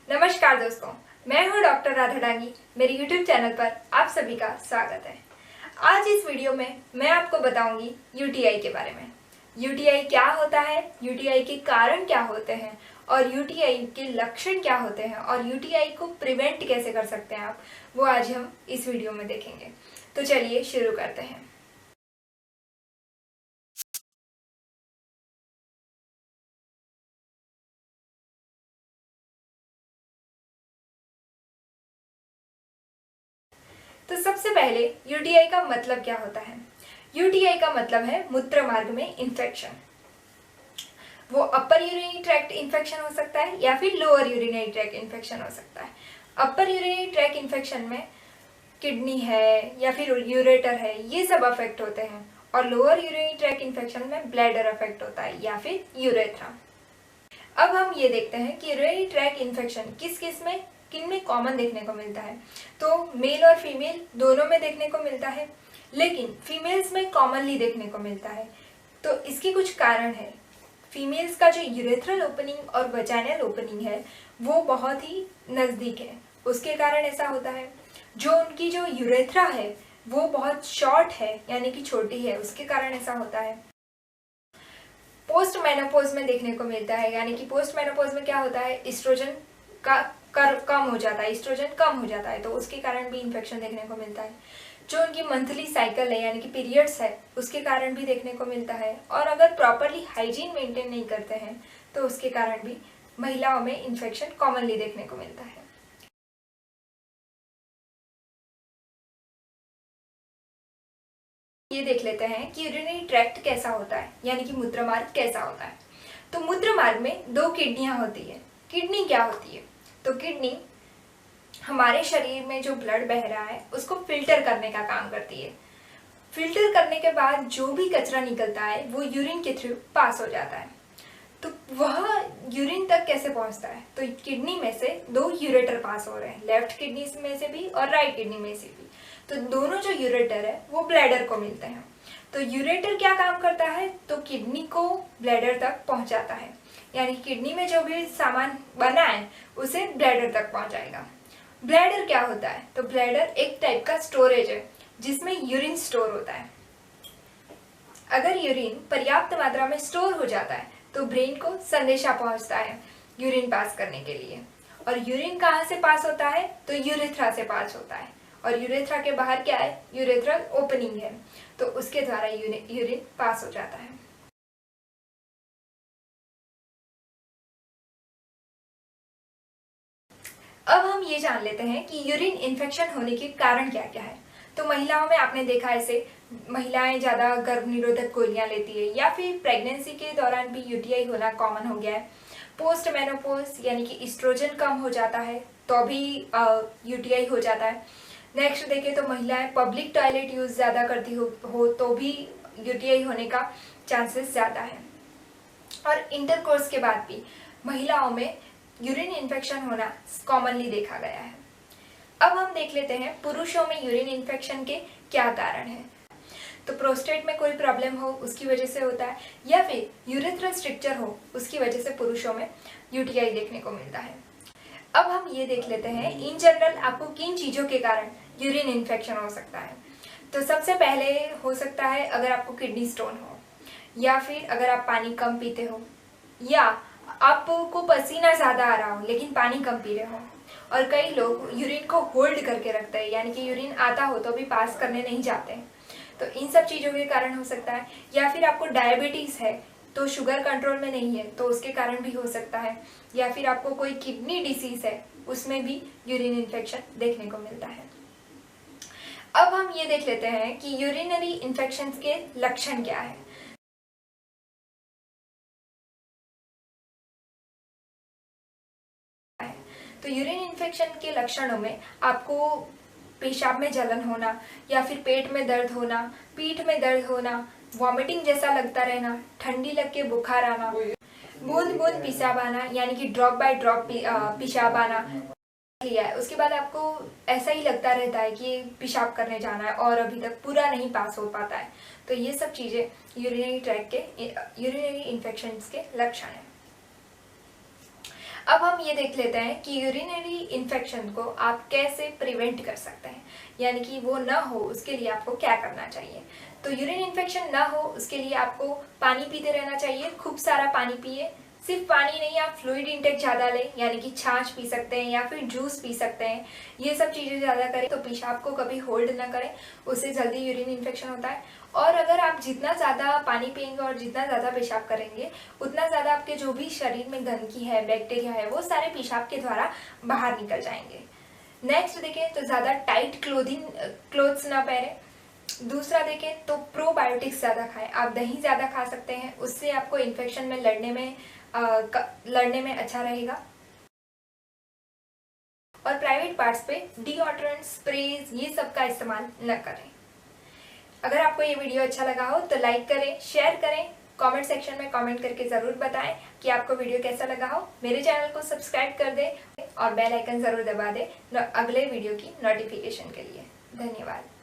नमस्कार दोस्तों, मैं हूं डॉक्टर राधा डांगी। मेरे YouTube चैनल पर आप सभी का स्वागत है। आज इस वीडियो में मैं आपको बताऊंगी यूटीआई के बारे में। यूटीआई क्या होता है, यूटीआई के कारण क्या होते हैं और यूटीआई के लक्षण क्या होते हैं और यूटीआई को प्रिवेंट कैसे कर सकते हैं आप, वो आज हम इस वीडियो में देखेंगे। तो चलिए शुरू करते हैं। तो सबसे पहले यूटीआई का मतलब क्या होता है। यूटीआई का मतलब है मूत्र मार्ग में इन्फेक्शन। वो अपर यूरिनरी ट्रैक्ट इन्फेक्शन हो सकता है या फिर लोअर यूरिनरी ट्रैक्ट इन्फेक्शन हो सकता है। अपर यूरिनरी ट्रैक्ट इन्फेक्शन में किडनी है या फिर यूरेटर है, ये सब अफेक्ट होते हैं। और लोअर यूरिनरी ट्रैक्ट इन्फेक्शन में ब्लैडर अफेक्ट होता है या फिर यूरेथ्रा। अब हम ये देखते हैं कि यूरिनरी ट्रैक्ट इन्फेक्शन किस किस में किन में कॉमन देखने को मिलता है। तो मेल और फीमेल दोनों में देखने को मिलता है, लेकिन फीमेल्स में कॉमनली देखने को मिलता है। तो इसके कुछ कारण है। फीमेल्स का जो यूरेथ्रल ओपनिंग और वजाइनल ओपनिंग है वो बहुत ही नज़दीक है, उसके कारण ऐसा होता है। जो उनकी जो यूरेथ्रा है वो बहुत शॉर्ट है यानी कि छोटी है, उसके कारण ऐसा होता है। पोस्ट मेनोपॉज में देखने को मिलता है, यानी कि पोस्ट मेनोपॉज में क्या होता है, एस्ट्रोजन का कम हो जाता है, एस्ट्रोजन कम हो जाता है, तो उसके कारण भी इन्फेक्शन देखने को मिलता है। जो उनकी मंथली साइकिल है यानी कि पीरियड्स है, उसके कारण भी देखने को मिलता है। और अगर प्रॉपरली हाइजीन मेंटेन नहीं करते हैं तो उसके कारण भी महिलाओं में इन्फेक्शन कॉमनली देखने को मिलता है। ये देख लेते हैं कि यूरिनरी ट्रैक्ट कैसा होता है, यानी कि मूत्र मार्ग कैसा होता है। तो मूत्र मार्ग में दो किडनियां होती है। किडनी क्या होती है, तो किडनी हमारे शरीर में जो ब्लड बह रहा है उसको फिल्टर करने का काम करती है। फिल्टर करने के बाद जो भी कचरा निकलता है वो यूरिन के थ्रू पास हो जाता है। तो वह यूरिन तक कैसे पहुंचता है, तो किडनी में से दो यूरेटर पास हो रहे हैं, लेफ्ट किडनी में से भी और राइट किडनी में से भी। तो दोनों जो यूरेटर है वो ब्लैडर को मिलते हैं। तो यूरेटर क्या काम करता है, तो किडनी को ब्लैडर तक पहुंचाता है, यानी किडनी में जो भी सामान बना है उसे ब्लैडर तक पहुंचाएगा। ब्लैडर क्या होता है, तो ब्लैडर एक टाइप का स्टोरेज है जिसमें यूरिन स्टोर होता है। अगर यूरिन पर्याप्त मात्रा में स्टोर हो जाता है तो ब्रेन को संदेशा पहुंचता है यूरिन पास करने के लिए। और यूरिन कहाँ से पास होता है, तो यूरेथ्रा से पास होता है। और यूरेथ्रा के बाहर क्या है, यूरेथ्रल ओपनिंग है, तो उसके द्वारा यूरिन पास हो जाता है। अब हम ये जान लेते हैं कि यूरिन इन्फेक्शन होने के कारण क्या क्या है। तो महिलाओं में आपने देखा ऐसे महिलाएं ज़्यादा गर्भ निरोधक गोलियां लेती है या फिर प्रेगनेंसी के दौरान भी यूटीआई होना कॉमन हो गया है। पोस्ट मेनोपॉज यानी कि एस्ट्रोजन कम हो जाता है तो भी यूटीआई हो जाता है। नेक्स्ट देखें तो महिलाएं पब्लिक टॉयलेट यूज़ ज़्यादा करती हो तो भी यूटीआई होने का चांसेस ज़्यादा है। और इंटरकोर्स के बाद भी महिलाओं में यूरिन इन्फेक्शन होना कॉमनली देखा गया है। अब हम देख लेते हैं पुरुषों में यूरिन इन्फेक्शन के क्या कारण हैं। तो प्रोस्टेट में कोई प्रॉब्लम हो उसकी वजह से होता है, या फिर यूरेथ्रल स्ट्रक्चर हो उसकी वजह से पुरुषों में यूटीआई देखने को मिलता है। अब हम ये देख लेते हैं इन जनरल आपको किन चीज़ों के कारण यूरिन इन्फेक्शन हो सकता है। तो सबसे पहले हो सकता है अगर आपको किडनी स्टोन हो, या फिर अगर आप पानी कम पीते हो, या आपको पसीना ज़्यादा आ रहा हो लेकिन पानी कम पी रहे हो। और कई लोग यूरिन को होल्ड करके रखते हैं, यानी कि यूरिन आता हो तो भी पास करने नहीं जाते हैं, तो इन सब चीज़ों के कारण हो सकता है। या फिर आपको डायबिटीज़ है तो शुगर कंट्रोल में नहीं है तो उसके कारण भी हो सकता है। या फिर आपको कोई किडनी डिसीज़ है उसमें भी यूरिन इन्फेक्शन देखने को मिलता है। अब हम ये देख लेते हैं कि यूरिनरी इन्फेक्शन के लक्षण क्या है। तो यूरिन इन्फेक्शन के लक्षणों में आपको पेशाब में जलन होना, या फिर पेट में दर्द होना, पीठ में दर्द होना, वॉमिटिंग जैसा लगता रहना, ठंडी लग के बुखार आना, बूंद बूंद पेशाब आना यानी कि ड्रॉप बाय ड्रॉप पेशाब आना लिया है, उसके बाद आपको ऐसा ही लगता रहता है कि पेशाब करने जाना है और अभी तक पूरा नहीं पास हो पाता है। तो ये सब चीज़ें यूरिनरी ट्रैक्ट के यूरिनरी इन्फेक्शन के लक्षण हैं। अब हम ये देख लेते हैं कि यूरिनरी इन्फेक्शन को आप कैसे प्रिवेंट कर सकते हैं, यानी कि वो ना हो उसके लिए आपको क्या करना चाहिए। तो यूरिन इन्फेक्शन ना हो उसके लिए आपको पानी पीते रहना चाहिए, खूब सारा पानी पिए। सिर्फ पानी नहीं, आप फ्लूइड इंटेक ज़्यादा लें, यानी कि छाछ पी सकते हैं या फिर जूस पी सकते हैं। ये सब चीज़ें ज़्यादा करें तो पेशाब को कभी होल्ड ना करें, उससे जल्दी यूरिन इन्फेक्शन होता है। और अगर आप जितना ज़्यादा पानी पिएंगे और जितना ज़्यादा पेशाब करेंगे उतना ज़्यादा आपके जो भी शरीर में गंदगी है, बैक्टीरिया है, वो सारे पेशाब के द्वारा बाहर निकल जाएंगे। नेक्स्ट देखें तो ज़्यादा टाइट क्लोथ्स ना पहने। दूसरा देखें तो प्रोबायोटिक्स ज़्यादा खाएं। आप दही ज़्यादा खा सकते हैं, उससे आपको इन्फेक्शन में लड़ने में अच्छा रहेगा। और प्राइवेट पार्ट्स पे डिओड्रेंट, स्प्रेज ये सब का इस्तेमाल न करें। अगर आपको ये वीडियो अच्छा लगा हो तो लाइक करें, शेयर करें, कमेंट सेक्शन में कमेंट करके ज़रूर बताएं कि आपको वीडियो कैसा लगा हो। मेरे चैनल को सब्सक्राइब कर दें और बेल आइकन ज़रूर दबा दें अगले वीडियो की नोटिफिकेशन के लिए। धन्यवाद।